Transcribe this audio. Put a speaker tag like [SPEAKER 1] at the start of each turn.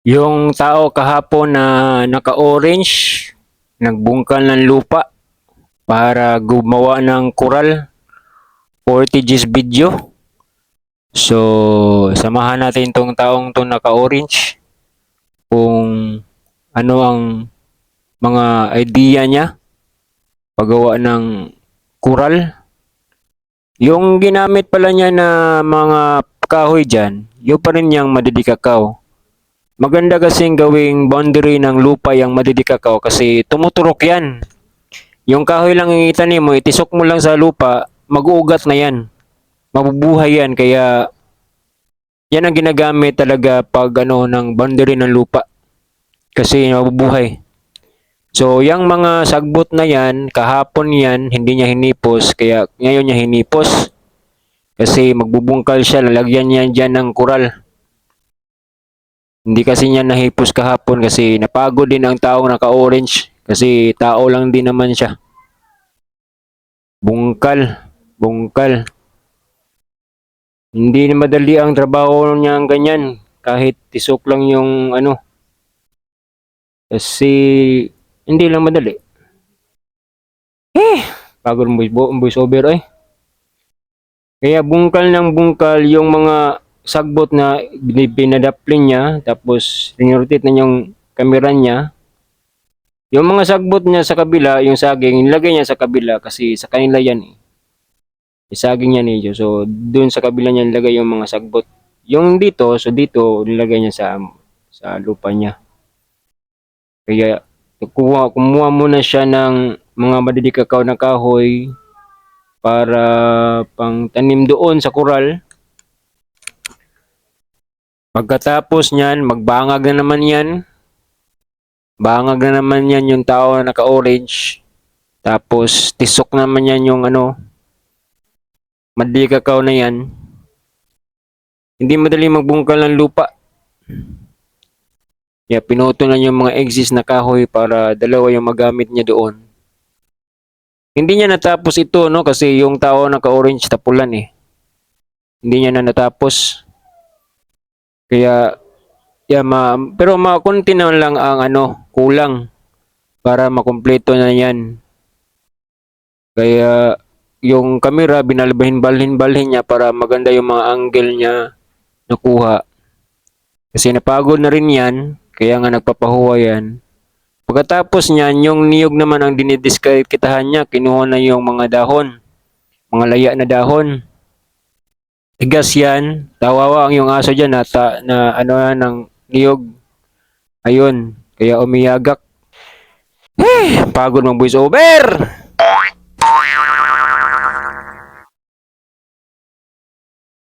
[SPEAKER 1] Yung tao kahapon na naka-orange, nagbungkal ng lupa para gumawa ng coral 40 G's video. So, samahan natin tong taong to naka-orange kung ano ang mga idea niya paggawa ng coral. Yung ginamit pala niya na mga kahoy dyan, yung pa rin yung madidikakaw. Maganda kasing gawing boundary ng lupa yung madidikakaw kasi tumuturok yan. Yung kahoy lang yung itanim mo, itisok mo lang sa lupa, mag-uugat na yan. Mabubuhay yan, kaya yan ang ginagamit talaga pag ano ng boundary ng lupa. Kasi mabubuhay. So, yung mga sagbot na yan, kahapon yan, hindi niya hinipos, kaya ngayon niya hinipos. Kasi magbubungkal siya, lalagyan niya dyan ng kural. Hindi kasi niya nahipos kahapon kasi napagod din ang taong naka-orange. Kasi tao lang din naman siya. Bungkal, bungkal. Hindi na madali ang trabaho niya ang ganyan. Kahit tisok lang yung ano. Kasi hindi lang madali. Pagod ang voice over ay. Kaya bungkal ng bungkal yung mga sagbot na pinadapling niya, tapos rinrotate na yung kamera niya. Yung mga sagbot niya sa kabila, yung saging, nilagay niya sa kabila kasi sa kanila yan eh. Yung saging niya niyo. So, dun sa kabila niya nilagay yung mga sagbot. Yung dito, so dito, nilagay niya sa lupa niya. Kaya, kumuha muna siya ng mga madidikakaw na kahoy para pang tanim doon sa kural. Pagkatapos niyan, magbangag na naman yan. Bangag na naman yan yung tao na naka-orange. Tapos, tisok naman yan yung ano, madidikakaw na yan. Hindi madali magbungkal ng lupa. Kaya pinuto na yung mga exist na kahoy para dalawa yung magamit niya doon. Hindi niya natapos ito, no? Kasi yung tao naka-orange tapulan eh. Hindi niya na natapos. Kaya, yeah, pero konti na lang ang ano, kulang para makumpleto na yan. Kaya, yung camera, binalhin-balhin niya para maganda yung mga angle niya nakuha. Kasi napagod na rin yan, kaya nga nagpapahuwa yan. Pagkatapos niyan, yung niyog naman ang dinidiskitahan niya, kinuha na yung mga dahon, mga laya na dahon. Tigas yan, tawawa ang yung aso dyan na ano ng niyog. Ayun, kaya umiyagak. Pagod mag voice over!